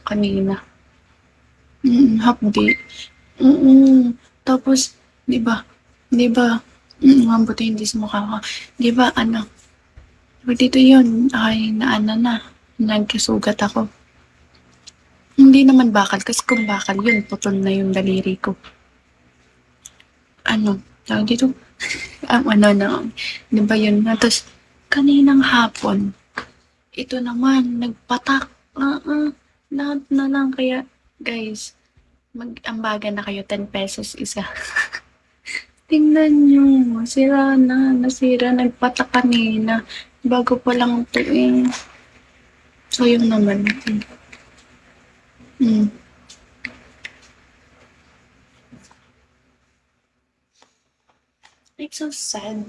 kanina. Hapdi. Mm. Tapos, 'di ba? 'Di ba? Ang buti hindi sumukha ko. 'Di ba ano, dito 'yun, ay naano na, nagkasugat ako. Hindi naman bakal, kasi kung bakal 'yun, putol na 'yung daliri ko. Ano, tawag dito, ano na, 'di ba 'yun nga. Tapos, kaninang hapon, ito naman, nagpatak. Lahat na lang. Kaya, guys, mag-ambagan na kayo, 10 pesos isa. Tingnan nyo, sira na, nasira, nagpatak kanina. Bago pa lang ito eh. So, yun naman. Mm. It's so sad.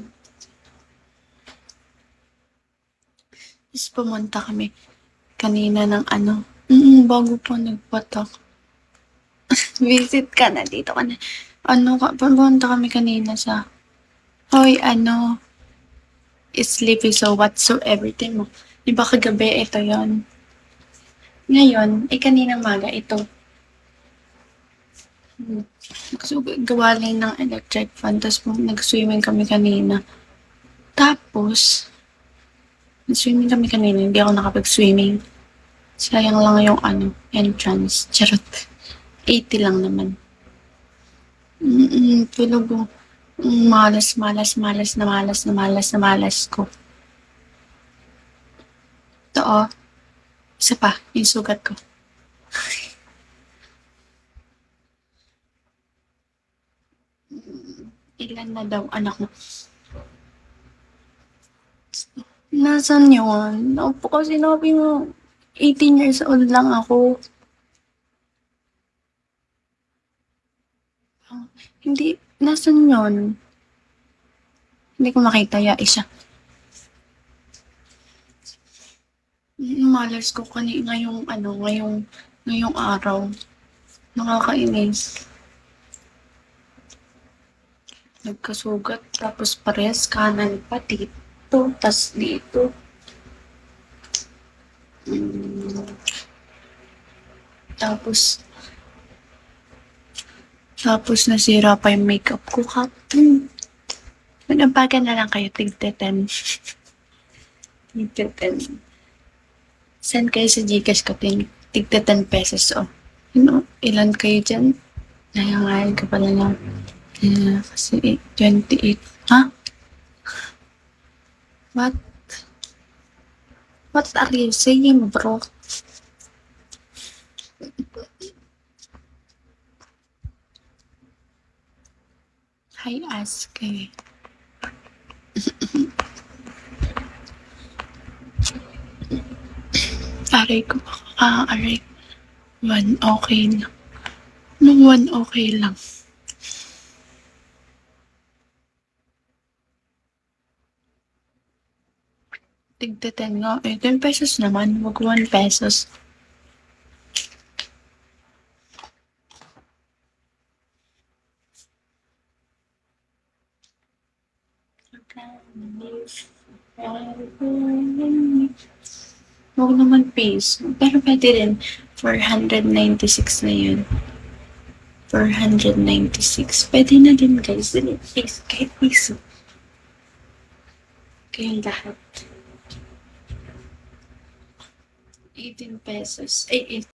Tapos pumunta kami kanina ng ano. Bago pa nagpatak. Visit ka na, dito ka na. Ano ka, pumunta kami kanina sa, hoy, ano, sleepy so whatsoever. Tin mo. Di ba kagabi, ito yon. Ngayon, kaninang maga, ito. So, gawa lang ng electric fan. Tapos nag-swimming kami kanina. Tapos, nag-swimming kami kanina. Hindi ako nakapag-swimming. Sayang lang yung ano, entrance. Charot. 80 lang naman. Tulog ko. Malas na malas ko. Ito oh. Isa pa, yung sugat ko. Ilan na daw anak mo? Nasaan yun? Opo, kasi sinabi mo, 18 years old lang ako. Hindi, nasaan yun? Hindi ko makita, ya isa. Malas ko kanina ngayong ano, ngayong araw. Nakakainis. Nagkasugat, tapos parehas kanan pa dito, tas dito. Tapos nasira pa yung makeup ko. Nanabagan na lang kayo, tigte-10. Tigte-10. Send kayo sa Gcash ko, tigte-10 pesos, oh. Ilan kayo dyan? Nayangayan ka pala lang. Kasi 28. Ha? What? What are you saying, bro? Hi, ask eh. Aray ko. Aray. 1 okay lang. Nung 1 okay lang. Tigte-10 nga eh. 10 pesos naman. Wag 1 pesos. Wag naman peso. Pero pwede rin. 496 na yun. 496. Pwede na din guys. Dali, peso. Kahit peso. Kayong lahat. 18 pesos.